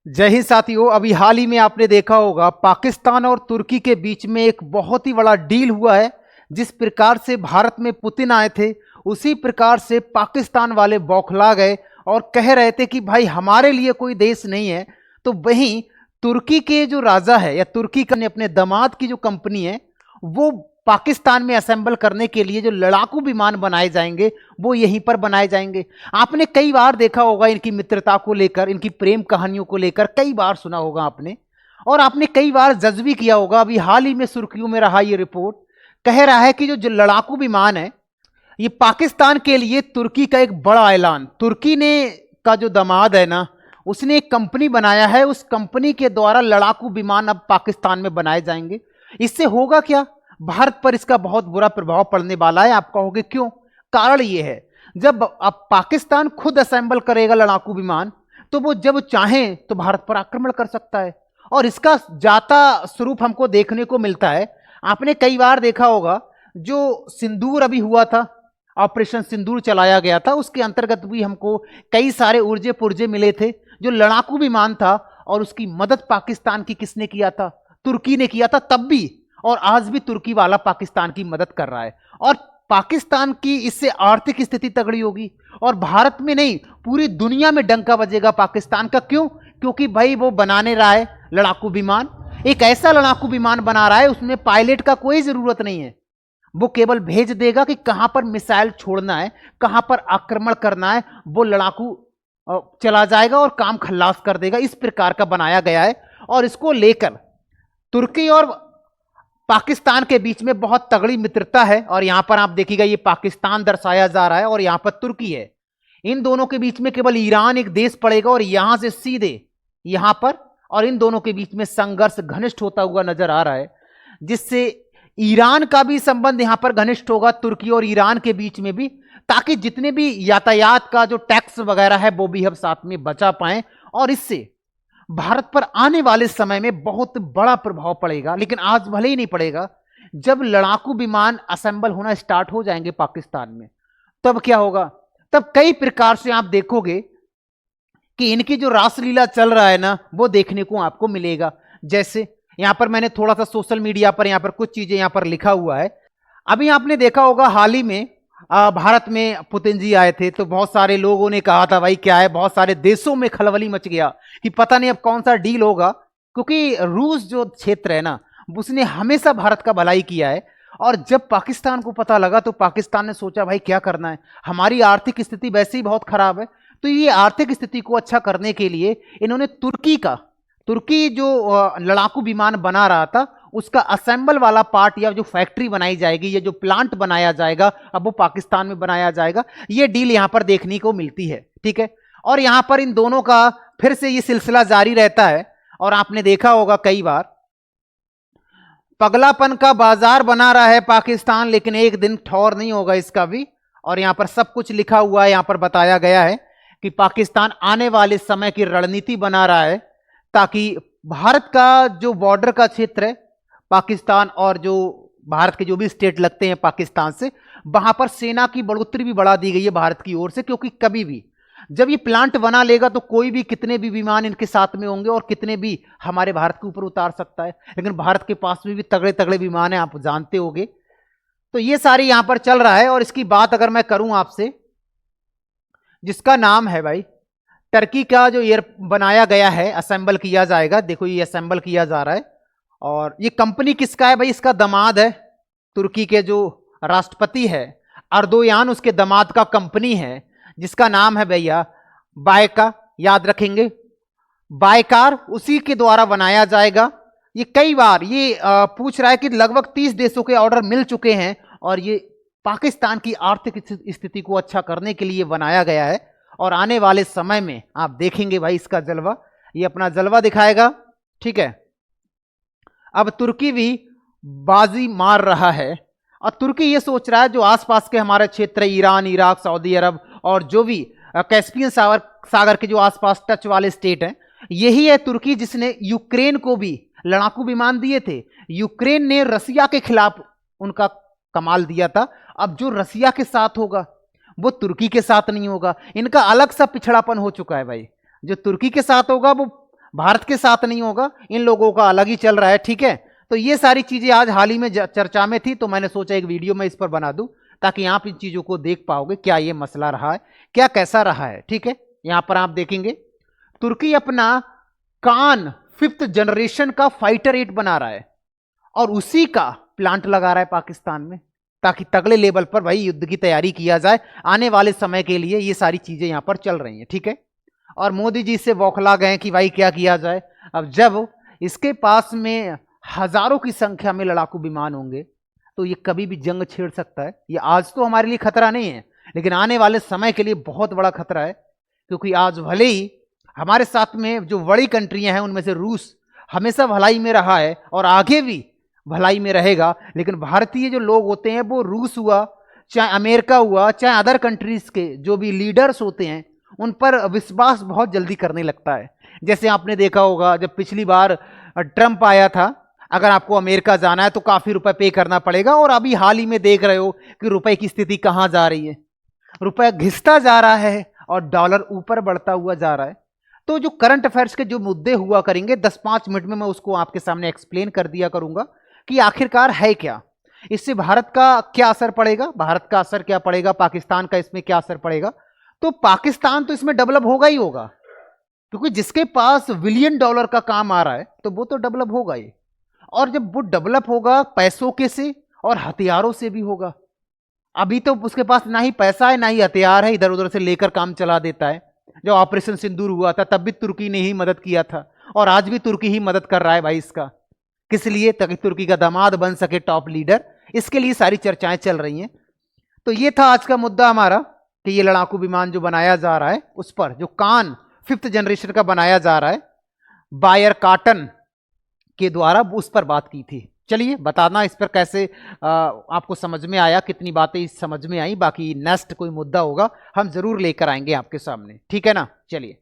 जय हिंद साथियों। अभी हाल ही में आपने देखा होगा पाकिस्तान और तुर्की के बीच में एक बहुत ही बड़ा डील हुआ है। जिस प्रकार से भारत में पुतिन आए थे उसी प्रकार से पाकिस्तान वाले बौखला गए और कह रहे थे कि भाई हमारे लिए कोई देश नहीं है। तो वहीं तुर्की के जो राजा है या तुर्की का ने अपने दामाद की जो कंपनी है वो पाकिस्तान में असेंबल करने के लिए जो लड़ाकू विमान बनाए जाएंगे वो यहीं पर बनाए जाएंगे। आपने कई बार देखा होगा इनकी मित्रता को लेकर, इनकी प्रेम कहानियों को लेकर कई बार सुना होगा आपने, और आपने कई बार जज भी किया होगा। अभी हाल ही में सुर्खियों में रहा ये रिपोर्ट कह रहा है कि जो लड़ाकू विमान है ये पाकिस्तान के लिए तुर्की का एक बड़ा ऐलान। तुर्की ने का जो दामाद है ना उसने एक कंपनी बनाया है, उस कंपनी के द्वारा लड़ाकू विमान अब पाकिस्तान में बनाए जाएंगे। इससे होगा क्या, भारत पर इसका बहुत बुरा प्रभाव पड़ने वाला है। आप कहोगे क्यों? कारण यह है जब अब पाकिस्तान खुद असेंबल करेगा लड़ाकू विमान तो वो जब चाहे तो भारत पर आक्रमण कर सकता है, और इसका जाता स्वरूप हमको देखने को मिलता है। आपने कई बार देखा होगा जो सिंदूर अभी हुआ था, ऑपरेशन सिंदूर चलाया गया था, उसके अंतर्गत भी हमको कई सारे ऊर्जे पुर्जे मिले थे। जो लड़ाकू विमान था और उसकी मदद पाकिस्तान की किसने किया था? तुर्की ने किया था तब भी, और आज भी तुर्की वाला पाकिस्तान की मदद कर रहा है। और पाकिस्तान की इससे आर्थिक स्थिति तगड़ी होगी और भारत में नहीं पूरी दुनिया में डंका बजेगा पाकिस्तान का। क्यों? क्योंकि भाई वो बनाने रहा है लड़ाकू विमान, एक ऐसा लड़ाकू विमान बना रहा है उसमें पायलट का कोई जरूरत नहीं है। वो केवल भेज देगा कि कहां पर मिसाइल छोड़ना है, कहां पर आक्रमण करना है, वो लड़ाकू चला जाएगा और काम खल्लास कर देगा। इस प्रकार का बनाया गया है और इसको लेकर तुर्की और पाकिस्तान के बीच में बहुत तगड़ी मित्रता है। और यहां पर आप देखिएगा ये पाकिस्तान दर्शाया जा रहा है और यहां पर तुर्की है। इन दोनों के बीच में केवल ईरान एक देश पड़ेगा और यहां से सीधे यहां पर, और इन दोनों के बीच में संघर्ष घनिष्ठ होता हुआ नजर आ रहा है, जिससे ईरान का भी संबंध यहां पर घनिष्ठ होगा तुर्की और ईरान के बीच में भी, ताकि जितने भी यातायात का जो टैक्स वगैरह है वो भी हम साथ में बचा पाएं। और इससे भारत पर आने वाले समय में बहुत बड़ा प्रभाव पड़ेगा, लेकिन आज भले ही नहीं पड़ेगा। जब लड़ाकू विमान असेंबल होना स्टार्ट हो जाएंगे पाकिस्तान में तब क्या होगा? तब कई प्रकार से आप देखोगे कि इनकी जो रासलीला चल रहा है ना वो देखने को आपको मिलेगा। जैसे यहां पर मैंने थोड़ा सा सोशल मीडिया पर यहां पर कुछ चीजें यहां पर लिखा हुआ है। अभी आपने देखा होगा हाल ही में भारत में पुतिन जी आए थे तो बहुत सारे लोगों ने कहा था भाई क्या है, बहुत सारे देशों में खलबली मच गया कि पता नहीं अब कौन सा डील होगा, क्योंकि रूस जो क्षेत्र है ना उसने हमेशा भारत का भलाई किया है। और जब पाकिस्तान को पता लगा तो पाकिस्तान ने सोचा भाई क्या करना है, हमारी आर्थिक स्थिति वैसे ही बहुत खराब है, तो ये आर्थिक स्थिति को अच्छा करने के लिए इन्होंने तुर्की जो लड़ाकू विमान बना रहा था उसका असेंबल वाला पार्ट या जो फैक्ट्री बनाई जाएगी, ये जो प्लांट बनाया जाएगा अब वो पाकिस्तान में बनाया जाएगा। ये डील यहां पर देखने को मिलती है, ठीक है। और यहां पर इन दोनों का फिर से ये सिलसिला जारी रहता है। और आपने देखा होगा कई बार पगलापन का बाजार बना रहा है पाकिस्तान, लेकिन एक दिन ठौर नहीं होगा इसका भी। और यहां पर सब कुछ लिखा हुआ है, यहां पर बताया गया है कि पाकिस्तान आने वाले समय की रणनीति बना रहा है ताकि भारत का जो बॉर्डर का क्षेत्र है पाकिस्तान और जो भारत के जो भी स्टेट लगते हैं पाकिस्तान से, वहां पर सेना की बढ़ोतरी भी बढ़ा दी गई है भारत की ओर से। क्योंकि कभी भी जब ये प्लांट बना लेगा तो कोई भी कितने भी विमान इनके साथ में होंगे और कितने भी हमारे भारत के ऊपर उतार सकता है, लेकिन भारत के पास में भी तगड़े तगड़े विमान है, आप जानते होंगे। तो ये सारी यहां पर चल रहा है। और इसकी बात अगर मैं करूं आपसे, जिसका नाम है भाई टर्की का जो एयर बनाया गया है, असेंबल किया जाएगा, देखो ये असेंबल किया जा रहा है। और ये कंपनी किसका है भाई? इसका दामाद है, तुर्की के जो राष्ट्रपति है अर्दोयान, उसके दामाद का कंपनी है जिसका नाम है भैया बायका, याद रखेंगे बायकार, उसी के द्वारा बनाया जाएगा। ये कई बार ये पूछ रहा है कि लगभग 30 देशों के ऑर्डर मिल चुके हैं और ये पाकिस्तान की आर्थिक स्थिति को अच्छा करने के लिए बनाया गया है। और आने वाले समय में आप देखेंगे भाई इसका जलवा, ये अपना जलवा दिखाएगा, ठीक है। अब तुर्की भी बाजी मार रहा है और तुर्की ये सोच रहा है जो आसपास के हमारे क्षेत्र ईरान, इराक, सऊदी अरब और जो भी कैस्पियन सागर के जो आसपास टच वाले स्टेट हैं, यही है तुर्की जिसने यूक्रेन को भी लड़ाकू विमान दिए थे। यूक्रेन ने रसिया के खिलाफ उनका कमाल दिया था। अब जो रसिया के साथ होगा वो तुर्की के साथ नहीं होगा, इनका अलग सा पिछड़ापन हो चुका है भाई। जो तुर्की के साथ होगा वो भारत के साथ नहीं होगा, इन लोगों का अलग ही चल रहा है, ठीक है। तो ये सारी चीजें आज हाल ही में चर्चा में थी, तो मैंने सोचा एक वीडियो में इस पर बना दूं ताकि आप इन चीजों को देख पाओगे क्या ये मसला रहा है, क्या कैसा रहा है, ठीक है। यहां पर आप देखेंगे तुर्की अपना कान 5th जनरेशन का फाइटर 8 बना रहा है और उसी का प्लांट लगा रहा है पाकिस्तान में, ताकि तगड़े लेवल पर भाई युद्ध की तैयारी किया जाए आने वाले समय के लिए। ये सारी चीजें यहां पर चल रही हैं, ठीक है। और मोदी जी से बौखला गए कि भाई क्या किया जाए। अब जब इसके पास में हजारों की संख्या में लड़ाकू विमान होंगे तो ये कभी भी जंग छेड़ सकता है। ये आज तो हमारे लिए खतरा नहीं है, लेकिन आने वाले समय के लिए बहुत बड़ा खतरा है, क्योंकि आज भले ही हमारे साथ में जो बड़ी कंट्रियां हैं उनमें से रूस हमेशा भलाई में रहा है और आगे भी भलाई में रहेगा, लेकिन भारतीय जो लोग होते हैं वो रूस हुआ, चाहे अमेरिका हुआ, चाहे अदर कंट्रीज के जो भी लीडर्स होते हैं उन पर विश्वास बहुत जल्दी करने लगता है। जैसे आपने देखा होगा जब पिछली बार ट्रंप आया था, अगर आपको अमेरिका जाना है तो काफी रुपए पे करना पड़ेगा, और अभी हाल ही में देख रहे हो कि रुपए की स्थिति कहां जा रही है, रुपया घिसता जा रहा है और डॉलर ऊपर बढ़ता हुआ जा रहा है। तो जो करंट अफेयर्स के जो मुद्दे हुआ करेंगे 10-5 मिनट में मैं उसको आपके सामने एक्सप्लेन कर दिया करूंगा कि आखिरकार है क्या, इससे भारत का क्या असर पड़ेगा, भारत का असर क्या पड़ेगा, पाकिस्तान का इसमें क्या असर पड़ेगा। तो पाकिस्तान तो इसमें डेवलप होगा ही होगा, क्योंकि जिसके पास $1 बिलियन का काम आ रहा है तो वो तो डेवलप होगा ही, और जब वो डेवलप होगा पैसों के से और हथियारों से भी होगा। अभी तो उसके पास ना ही पैसा है ना ही हथियार है, इधर उधर से लेकर काम चला देता है। जब ऑपरेशन सिंदूर हुआ था तब भी तुर्की ने ही मदद किया था, और आज भी तुर्की ही मदद कर रहा है भाई इसका, किस लिए, ताकि तुर्की का दामाद बन सके टॉप लीडर। इसके लिए सारी चर्चाएं चल रही हैं। तो ये था आज का मुद्दा हमारा कि ये लड़ाकू विमान जो बनाया जा रहा है उस पर जो कान 5th जनरेशन का बनाया जा रहा है बायर काटन के द्वारा, उस पर बात की थी। चलिए बताना इस पर कैसे आपको समझ में आया, कितनी बातें समझ में आई। बाकी नेक्स्ट कोई मुद्दा होगा हम जरूर लेकर आएंगे आपके सामने, ठीक है ना। चलिए।